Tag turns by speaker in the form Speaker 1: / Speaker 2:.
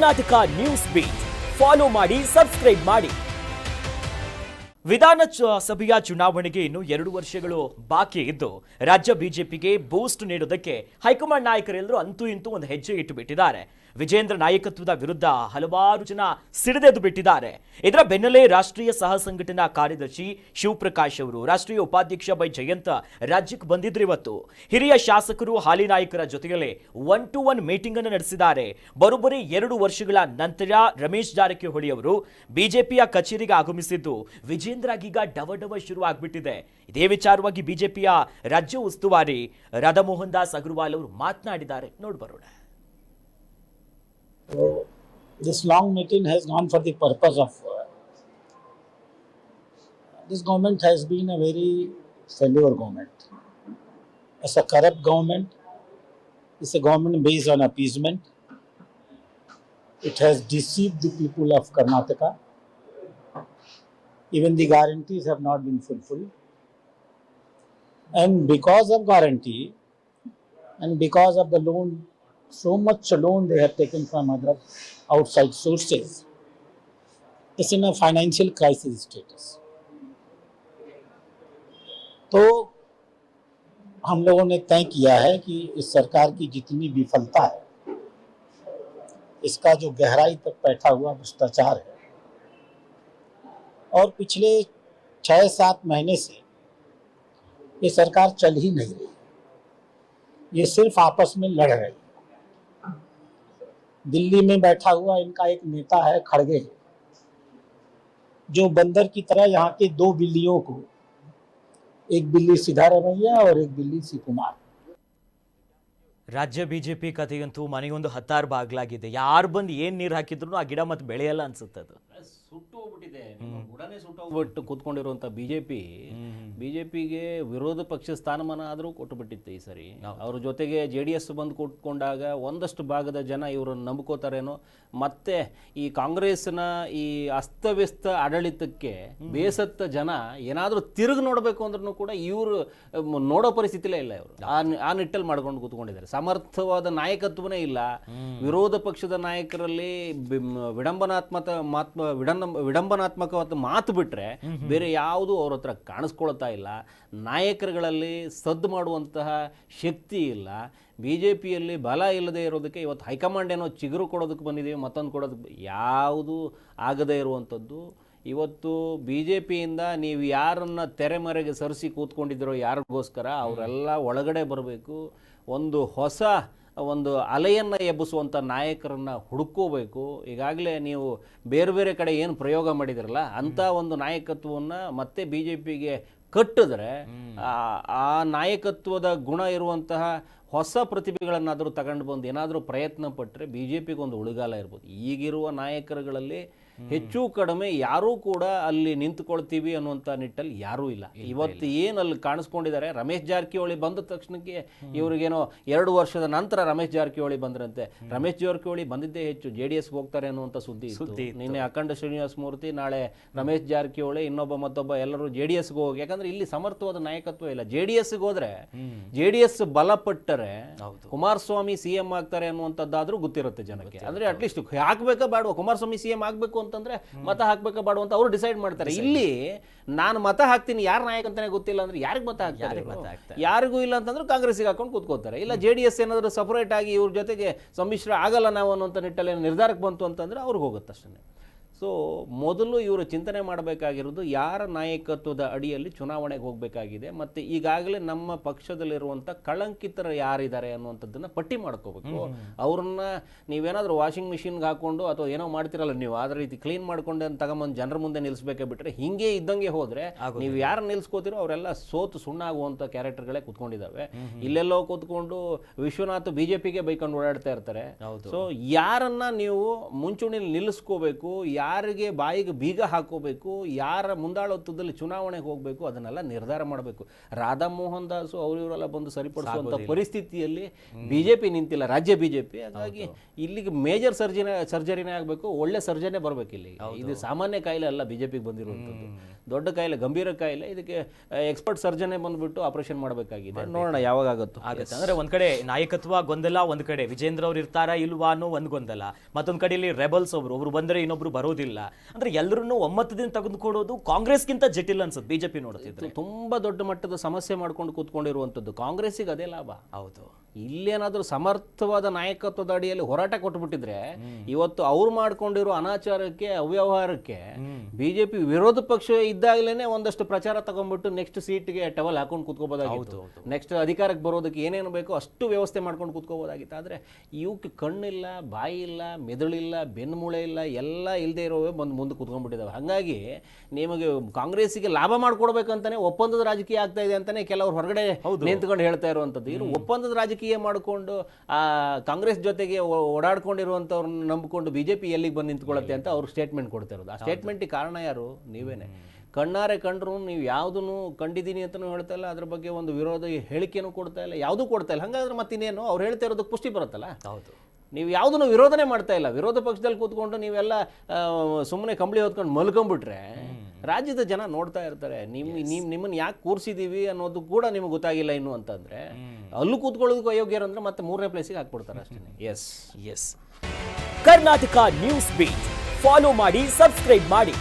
Speaker 1: Karnataka news beat follow ಮಾಡಿ, subscribe ಮಾಡಿ. ವಿಧಾನಸಭೆಯ ಚುನಾವಣೆಗೆ ಇನ್ನು 2 ವರ್ಷಗಳು ಬಾಕಿ ಇದ್ದು ರಾಜ್ಯ ಬಿಜೆಪಿಗೆ ಬೂಸ್ಟ್ ನೀಡೋದಕ್ಕೆ ಹೈಕಮಾಂಡ್ ನಾಯಕರೆಲ್ಲರೂ ಅಂತೂ ಇಂತೂ ಒಂದು ಹೆಜ್ಜೆ ಇಟ್ಟು ಬಿಟ್ಟಿದ್ದಾರೆ. ವಿಜೇಂದ್ರ ನಾಯಕತ್ವದ ವಿರುದ್ಧ ಹಲವಾರು ಜನ ಸಿಡಿದೆದ್ದು ಬಿಟ್ಟಿದ್ದಾರೆ. ಇದರ ಬೆನ್ನಲ್ಲೇ ರಾಷ್ಟ್ರೀಯ ಸಹ ಸಂಘಟನಾ ಕಾರ್ಯದರ್ಶಿ ಶಿವಪ್ರಕಾಶ್ ಅವರು, ರಾಷ್ಟ್ರೀಯ ಉಪಾಧ್ಯಕ್ಷ ಬೈ ಜಯಂತ ರಾಜ್ಯಕ್ಕೆ ಬಂದಿದ್ರು. ಇವತ್ತು ಹಿರಿಯ ಶಾಸಕರು ಹಾಲಿ ನಾಯಕರ ಜೊತೆಗಲೇ 1-to-1 ಮೀಟಿಂಗ್ ಅನ್ನು ನಡೆಸಿದ್ದಾರೆ. ಬರೋಬ್ಬರಿ 2 ವರ್ಷಗಳ ನಂತರ ರಮೇಶ್ ಜಾರಕಿಹೊಳಿ ಅವರು ಬಿಜೆಪಿಯ ಕಚೇರಿಗೆ ಆಗಮಿಸಿದ್ದು ವಿಜೇಂದ್ರಗೀಗ ಡವ ಶುರು ಆಗ್ಬಿಟ್ಟಿದೆ. ಇದೇ ವಿಚಾರವಾಗಿ ಬಿಜೆಪಿಯ ರಾಜ್ಯ ಉಸ್ತುವಾರಿ ರಾಧಾಮೋಹನ್ ದಾಸ್ ಅಗರ್ವಾಲ್ ಅವರು ಮಾತನಾಡಿದ್ದಾರೆ. ನೋಡ್ಬರೋಣ.
Speaker 2: So, this long meeting has gone for the purpose of this government has been a very failure government. It's a corrupt government. It's a government based on appeasement. It has deceived the people of Karnataka. Even the guarantees have not been fulfilled. And because of guarantee and because of the loan, so much loan they have taken from other outside sources, it's in a financial crisis status. तो हम लोगों ने तय किया है कि इस सरकार की जितनी विफलता है, इसका जो गहराई तक बैठा हुआ भ्रष्टाचार है और पिछले 6-7 महीने से ये सरकार चल ही नहीं रही, ये सिर्फ आपस में लड़ रही। दिल्ली में बैठा हुआ इनका एक नेता है खड़गे, जो बंदर की तरह यहाँ के 2 बिल्लियों को, एक बिल्ली सिद्धारमैया और एक बिल्ली शिवकुमार.
Speaker 1: ರಾಜ್ಯ ಬಿಜೆಪಿ ಕಥೆಗಂತೂ ಮನೆಗೊಂದು 10 ಬಾಗ್ಲಾಗಿದೆ. ಯಾರು ಬಂದು ಏನ್ ನೀರು ಹಾಕಿದ್ರು ಆ ಗಿಡ ಮತ್ತೆ ಬೆಳೆಯಲ್ಲ ಅನ್ಸುತ್ತೆ. ಅದು
Speaker 3: ಸುಟ್ಟು ಹೋಗ್ಬಿಟ್ಟಿದೆ, ಬುಡನೇ ಸುಟ್ಟು ಹೋಗ್ಬಿಟ್ಟು ಕೂತ್ಕೊಂಡಿರುವಂತ ಬಿಜೆಪಿಗೆ ವಿರೋಧ ಪಕ್ಷ ಸ್ಥಾನಮಾನ ಆದರೂ ಕೊಟ್ಟು ಬಿಟ್ಟಿತ್ತು ಈ ಸರಿ. ಅವ್ರ ಜೊತೆಗೆ JDS ಬಂದು ಕೂತ್ಕೊಂಡಾಗ ಒಂದಷ್ಟು ಭಾಗದ ಜನ ಇವ್ರನ್ನ ನಂಬ್ಕೋತಾರೇನೋ, ಮತ್ತೆ ಈ ಕಾಂಗ್ರೆಸ್ನ ಈ ಅಸ್ತವ್ಯಸ್ತ ಆಡಳಿತಕ್ಕೆ ಬೇಸತ್ತ ಜನ ಏನಾದರೂ ತಿರುಗಿ ನೋಡಬೇಕು ಅಂದ್ರೂ ಕೂಡ ಇವರು ನೋಡೋ ಪರಿಸ್ಥಿತಿಲೇ ಇಲ್ಲ. ಇವರು ಆ ನಿಟ್ಟಲ್ಲಿ ಮಾಡ್ಕೊಂಡು ಕೂತ್ಕೊಂಡಿದ್ದಾರೆ. ಸಮರ್ಥವಾದ ನಾಯಕತ್ವನೇ ಇಲ್ಲ. ವಿರೋಧ ಪಕ್ಷದ ನಾಯಕರಲ್ಲಿ ವಿಡಂಬನಾತ್ಮಕವಾದ ಮಾತು ಬಿಟ್ರೆ ಬೇರೆ ಯಾವುದು ಅವ್ರ ಹತ್ರ ಕಾಣಿಸ್ಕೊಳ್ತಾ ಇಲ್ಲ. ನಾಯಕರುಗಳಲ್ಲಿ ಸದ್ದು ಮಾಡುವಂತಹ ಶಕ್ತಿ ಇಲ್ಲ. ಬಿಜೆಪಿಯಲ್ಲಿ ಬಲ ಇಲ್ಲದೆ ಇರೋದಕ್ಕೆ ಇವತ್ತು ಹೈಕಮಾಂಡ್ ಏನೋ ಚಿಗುರು ಕೊಡೋದಕ್ಕೆ ಬಂದಿದ್ದೀವಿ, ಮತ್ತೊಂದು ಕೊಡೋದಕ್ಕೆ ಯಾವುದು ಆಗದೇ ಇರುವಂಥದ್ದು. ಇವತ್ತು ಬಿಜೆಪಿಯಿಂದ ನೀವು ಯಾರನ್ನ ತೆರೆಮರೆಗೆ ಸರಿಸಿ ಕೂತ್ಕೊಂಡಿದ್ದೀರೋ ಯಾರಿಗೋಸ್ಕರ ಅವರೆಲ್ಲ ಒಳಗಡೆ ಬರಬೇಕು. ಹೊಸ ಅಲೆಯನ್ನು ಎಬ್ಬಿಸುವಂಥ ನಾಯಕರನ್ನು ಹುಡುಕೋಬೇಕು. ಈಗಾಗಲೇ ನೀವು ಬೇರೆ ಬೇರೆ ಕಡೆ ಏನು ಪ್ರಯೋಗ ಮಾಡಿದಿರಲ್ಲ ಅಂಥ ಒಂದು ನಾಯಕತ್ವವನ್ನು ಮತ್ತೆ BJPಗೆ ಕಟ್ಟಿದ್ರೆ ಆ ನಾಯಕತ್ವದ ಗುಣ ಇರುವಂತಹ ಹೊಸ ಪ್ರತಿಭೆಗಳನ್ನಾದರೂ ತಗೊಂಡು ಬಂದು ಏನಾದರೂ ಪ್ರಯತ್ನ ಪಟ್ಟರೆ BJPಗೆ ಒಂದು ಉಳಿಗಾಲ ಇರ್ಬೋದು. ಈಗಿರುವ ನಾಯಕರುಗಳಲ್ಲಿ ಹೆಚ್ಚು ಕಡಿಮೆ ಯಾರೂ ಕೂಡ ಅಲ್ಲಿ ನಿಂತ್ಕೊಳ್ತೀವಿ ಅನ್ನುವಂಥ ನಿಟ್ಟಲ್ಲಿ ಯಾರೂ ಇಲ್ಲ. ಇವತ್ತು ಏನು ಅಲ್ಲಿ ಕಾಣಿಸ್ಕೊಂಡಿದ್ದಾರೆ, ರಮೇಶ್ ಜಾರಕಿಹೊಳಿ ಬಂದ ತಕ್ಷಣಕ್ಕೆ ಇವ್ರಿಗೇನೋ 2 ವರ್ಷದ ನಂತರ ರಮೇಶ್ ಜಾರಕಿಹೊಳಿ ಬಂದ್ರಂತೆ. ರಮೇಶ್ ಜಾರಕಿಹೊಳಿ ಬಂದಿದ್ದೇ ಹೆಚ್ಚು JDSಗೆ ಹೋಗ್ತಾರೆ ಅನ್ನುವಂಥ ಸುದ್ದಿ. ನಿನ್ನೆ ಅಖಂಡ ಶ್ರೀನಿವಾಸ ಮೂರ್ತಿ, ನಾಳೆ ರಮೇಶ್ ಜಾರಕಿಹೊಳಿ, ಮತ್ತೊಬ್ಬ ಎಲ್ಲರೂ JDSಗೆ ಹೋಗಿ. ಯಾಕಂದ್ರೆ ಇಲ್ಲಿ ಸಮರ್ಥವಾದ ನಾಯಕತ್ವ ಇಲ್ಲ. JDSಗೆ ಹೋದ್ರೆ JDS ಬಲಪಟ್ಟರೆ ಕುಮಾರಸ್ವಾಮಿ CM ಆಗ್ತಾರೆ ಅನ್ನುವಂಥದ್ದಾದ್ರೂ ಗೊತ್ತಿರುತ್ತೆ ಜನಕ್ಕೆ. ಅಂದ್ರೆ ಅಟ್ಲೀಸ್ಟ್ ಹಾಕ್ಬೇಕಾ ಬೇಡವಾ, ಕುಮಾರಸ್ವಾಮಿ CM ಆಗ್ಬೇಕು ಅಂತಂದ್ರೆ ಮತ ಹಾಕ್ಬೇಕಾ ಬೇಡ ಅಂತ ಅವರು ಡಿಸೈಡ್ ಮಾಡ್ತಾರೆ. ಇಲ್ಲಿ ನಾನು ಮತ ಹಾಕ್ತೀನಿ, ಯಾರ ನಾಯಕ ಅಂತಾನೆ ಗೊತ್ತಿಲ್ಲ ಅಂದ್ರೆ ಯಾರಿಗೆ ಮತ ಹಾಕ್ತಾರೆ? ಯಾರಿಗೂ ಇಲ್ಲ ಅಂತಂದ್ರೆ ಕಾಂಗ್ರೆಸ್ಗೆ ಹಾಕೊಂಡು ಕೂತ್ಕೋತಾರೆ. ಇಲ್ಲ JDS ಏನಾದ್ರು ಸಪರೇಟ್ ಆಗಿ ಇವ್ರ ಜೊತೆಗೆ ಸಮ್ಮಿಶ್ರ ಆಗಲ್ಲ ನಾವು ಅನ್ನುವಂಥ ನಿಟ್ಟಲ್ಲಿ ನಿರ್ಧಾರಕ್ಕೆ ಬಂತು ಅಂತಂದ್ರೆ ಅವ್ರಿಗೆ ಹೋಗುತ್ತೆ ಅಷ್ಟೇ. ಸೊ ಮೊದಲು ಇವರು ಚಿಂತನೆ ಮಾಡಬೇಕಾಗಿರೋದು ಯಾರ ನಾಯಕತ್ವದ ಅಡಿಯಲ್ಲಿ ಚುನಾವಣೆಗೆ ಹೋಗಬೇಕಾಗಿದೆ, ಮತ್ತು ಈಗಾಗಲೇ ನಮ್ಮ ಪಕ್ಷದಲ್ಲಿರುವಂಥ ಕಳಂಕಿತರು ಯಾರಿದ್ದಾರೆ ಅನ್ನುವಂಥದ್ದನ್ನು ಪಟ್ಟಿ ಮಾಡ್ಕೋಬೇಕು. ಅವ್ರನ್ನ ನೀವೇನಾದರೂ ವಾಷಿಂಗ್ ಮಿಷಿನ್ಗೆ ಹಾಕೊಂಡು ಅಥವಾ ಏನೋ ಮಾಡ್ತಿರಲ್ಲ ನೀವು, ಅದೇ ರೀತಿ ಕ್ಲೀನ್ ಮಾಡ್ಕೊಂಡು ತಗೊಂಬಂದು ಜನರ ಮುಂದೆ ನಿಲ್ಲಿಸಬೇಕೆ ಬಿಟ್ಟರೆ ಹಿಂಗೆ ಇದ್ದಂಗೆ ಹೋದರೆ ನೀವು ಯಾರು ನಿಲ್ಲಿಸ್ಕೋತಿರೋ ಅವರೆಲ್ಲ ಸೋತು ಸುಣ್ಣ ಆಗುವಂಥ ಕ್ಯಾರೆಕ್ಟರ್ಗಳೇ ಕೂತ್ಕೊಂಡಿದ್ದಾವೆ. ಇಲ್ಲೆಲ್ಲೋ ಕೂತ್ಕೊಂಡು ವಿಶ್ವನಾಥ್ BJPಗೆ ಬೈಕೊಂಡು ಓಡಾಡ್ತಾ ಇರ್ತಾರೆ. ಸೊ ಯಾರನ್ನ ನೀವು ಮುಂಚೂಣಿಯಲ್ಲಿ ನಿಲ್ಲಿಸ್ಕೋಬೇಕು, ಯಾರಿಗೆ ಬಾಯಿಗೆ ಬೀಗ ಹಾಕೋಬೇಕು, ಯಾರ ಮುಂದಾಳತ್ವದಲ್ಲಿ ಚುನಾವಣೆಗೆ ಹೋಗಬೇಕು ಅದನ್ನೆಲ್ಲ ನಿರ್ಧಾರ ಮಾಡಬೇಕು. ರಾಧಾ ಮೋಹನ್ ದಾಸು ಇವರೆಲ್ಲ ಬಂದು ಸರಿಪಡಿಸುವಂಥ ಪರಿಸ್ಥಿತಿಯಲ್ಲಿ ಬಿಜೆಪಿ ನಿಂತಿಲ್ಲ, ರಾಜ್ಯ ಬಿಜೆಪಿ. ಹಾಗಾಗಿ ಇಲ್ಲಿಗೆ ಮೇಜರ್ ಸರ್ಜರಿನೇ ಆಗಬೇಕು, ಒಳ್ಳೆ ಸರ್ಜನೆ ಬರಬೇಕು ಇಲ್ಲಿ. ಇದು ಸಾಮಾನ್ಯ ಕಾಯಿಲೆ ಅಲ್ಲ ಬಿಜೆಪಿಗೆ ಬಂದಿರುವಂಥದ್ದು, ದೊಡ್ಡ ಕಾಯಿಲೆ, ಗಂಭೀರ ಕಾಯಿಲೆ. ಇದಕ್ಕೆ ಎಕ್ಸ್ಪರ್ಟ್ ಸರ್ಜನೆ ಬಂದ್ಬಿಟ್ಟು ಆಪರೇಷನ್ ಮಾಡಬೇಕಾಗಿದೆ. ನೋಡೋಣ ಯಾವಾಗ ಆಗುತ್ತೆ.
Speaker 1: ಅಂದ್ರೆ ಒಂದ್ ಕಡೆ ನಾಯಕತ್ವ ಗೊಂದಲ, ಒಂದ್ ಕಡೆ ವಿಜೇಂದ್ರ ಅವ್ರು ಇರ್ತಾರಾ ಇಲ್ವಾ ಅನ್ನೋ ಒಂದ್ ಗೊಂದಲ, ಮತ್ತೊಂದ್ ಕಡೆ ಇಲ್ಲಿ ರೆಬಲ್ಸ್ ಒಬ್ರು ಬಂದ್ರೆ ಇನ್ನೊಬ್ರು ಬರೋದಿಲ್ಲ. ಅಂದ್ರೆ ಎಲ್ಲರನ್ನೂ ಒಮ್ಮತದಿಂದ ತೆಗೆದುಕೊಡೋದು ಕಾಂಗ್ರೆಸ್ಗಿಂತ ಜಟಿಲ್ ಅನ್ಸುತ್ತೆ ಬಿಜೆಪಿ ನೋಡ್ತಿದ್ರೆ.
Speaker 3: ತುಂಬಾ ದೊಡ್ಡ ಮಟ್ಟದ ಸಮಸ್ಯೆ ಮಾಡ್ಕೊಂಡು ಕೂತ್ಕೊಂಡಿರುವಂಥದ್ದು ಕಾಂಗ್ರೆಸ್ಸಿಗೆ ಅದೇ ಲಾಭ.
Speaker 1: ಹೌದು,
Speaker 3: ಇಲ್ಲೇನಾದ್ರೂ ಸಮರ್ಥವಾದ ನಾಯಕತ್ವದ ಅಡಿಯಲ್ಲಿ ಹೋರಾಟ ಕೊಟ್ಟುಬಿಟ್ಟಿದ್ರೆ ಇವತ್ತು ಅವ್ರು ಮಾಡ್ಕೊಂಡಿರೋ ಅನಾಚಾರಕ್ಕೆ, ಅವ್ಯವಹಾರಕ್ಕೆ ಬಿಜೆಪಿ ವಿರೋಧ ಪಕ್ಷ ಇದ್ದಾಗಲೇ ಒಂದಷ್ಟು ಪ್ರಚಾರ ತಗೊಂಡ್ಬಿಟ್ಟು ನೆಕ್ಸ್ಟ್ ಸೀಟ್ಗೆ ಟವಲ್ ಹಾಕೊಂಡು ಕೂತ್ಕೋಬೋದಾಗಿತ್ತು. ನೆಕ್ಸ್ಟ್ ಅಧಿಕಾರಕ್ಕೆ ಬರೋದಕ್ಕೆ ಏನೇನು ಬೇಕೋ ಅಷ್ಟು ವ್ಯವಸ್ಥೆ ಮಾಡ್ಕೊಂಡು ಕೂತ್ಕೋಬೋದಾಗಿತ್ತು. ಆದರೆ ಇವಕ್ಕೆ ಕಣ್ಣಿಲ್ಲ, ಬಾಯಿ ಇಲ್ಲ, ಮೆದುಳಿಲ್ಲ, ಬೆನ್ನುಮೂಳೆ ಇಲ್ಲ, ಎಲ್ಲ ಇಲ್ಲದೆ ಇರೋವೇ ಬಂದು ಮುಂದೆ ಕೂತ್ಕೊಂಡ್ಬಿಟ್ಟಿದ್ದಾವೆ. ಹಾಗಾಗಿ ನಿಮಗೆ ಕಾಂಗ್ರೆಸ್ಸಿಗೆ ಲಾಭ ಮಾಡ್ಕೊಡ್ಬೇಕಂತಾನೆ ಒಪ್ಪಂದದ ರಾಜಕೀಯ ಆಗ್ತಾ ಇದೆ ಅಂತಾನೆ ಕೆಲವರು ಹೊರಗಡೆ ನಿಂತ್ಕೊಂಡು ಹೇಳ್ತಾ ಇರುವಂಥದ್ದು. ಇವರು ಒಪ್ಪಂದದ ರಾಜಕೀಯ ಮಾಡಿಕೊಂಡು ಕಾಂಗ್ರೆಸ್ ಜೊತೆಗೆ ಓಡಾಡ್ಕೊಂಡಿರುವಂಥವ್ರನ್ನ ನಂಬಿಕೊಂಡು ಬಿಜೆಪಿ ಎಲ್ಲಿಗೆ ಬಂದು ನಿಂತ್ಕೊಳ್ಳುತ್ತೆ ಅಂತ ಅವ್ರು ಸ್ಟೇಟ್ಮೆಂಟ್ ಕೊಡ್ತಾ ಇರೋದು. ಆ ಸ್ಟೇಟ್ಮೆಂಟಿಗೆ ಕಾರಣ ಯಾರು? ನೀವೇನೆ. ಕಣ್ಣಾರೆ ಕಂಡ್ರು ನೀವು ಯಾವುದನ್ನು ಕಂಡಿದ್ದೀನಿ ಅಂತಲೂ ಹೇಳ್ತಾ ಇಲ್ಲ, ಅದ್ರ ಬಗ್ಗೆ ಒಂದು ವಿರೋಧ ಹೇಳಿಕೆನೂ ಕೊಡ್ತಾ ಇಲ್ಲ, ಯಾವುದೂ ಕೊಡ್ತಾ ಇಲ್ಲ. ಹಾಗಾದ್ರೆ ಮತ್ತಿನ್ನೇನು ಅವ್ರು ಹೇಳ್ತಾ ಇರೋದಕ್ಕೆ ಪುಷ್ಟಿ ಬರುತ್ತಲ್ಲ.
Speaker 1: ಹೌದು,
Speaker 3: ನೀವು ಯಾವುದನ್ನು ವಿರೋಧನೆ ಮಾಡ್ತಾ ಇಲ್ಲ. ವಿರೋಧ ಪಕ್ಷದಲ್ಲಿ ಕೂತ್ಕೊಂಡು ನೀವೆಲ್ಲ ಸುಮ್ಮನೆ ಕಂಬಳಿ ಹೊತ್ಕೊಂಡು ಮಲ್ಕೊಂಡ್ಬಿಟ್ರೆ ರಾಜ್ಯದ ಜನ ನೋಡ್ತಾ ಇರ್ತಾರೆ. ನಿಮ್ಮನ್ನು ಯಾಕೆ ಕೂರಿಸಿದೀವಿ ಅನ್ನೋದು ಕೂಡ ನಿಮ್ಗೆ ಗೊತ್ತಾಗಿಲ್ಲ ಇನ್ನು ಅಂತಂದ್ರೆ ಅಲ್ಲೂ ಕೂತ್ಕೊಳ್ಳೋದಕ್ಕೂ ಅಯೋಗ್ಯರು ಅಂದ್ರೆ ಮತ್ತೆ 3ನೇ ಪ್ಲೇಸಿಗೆ ಹಾಕ್ಬಿಡ್ತಾರೆ ಅಷ್ಟೇ.
Speaker 1: Yes. Karnataka news beat follow ಮಾಡಿ, ಸಬ್ಸ್ಕ್ರೈಬ್ ಮಾಡಿ.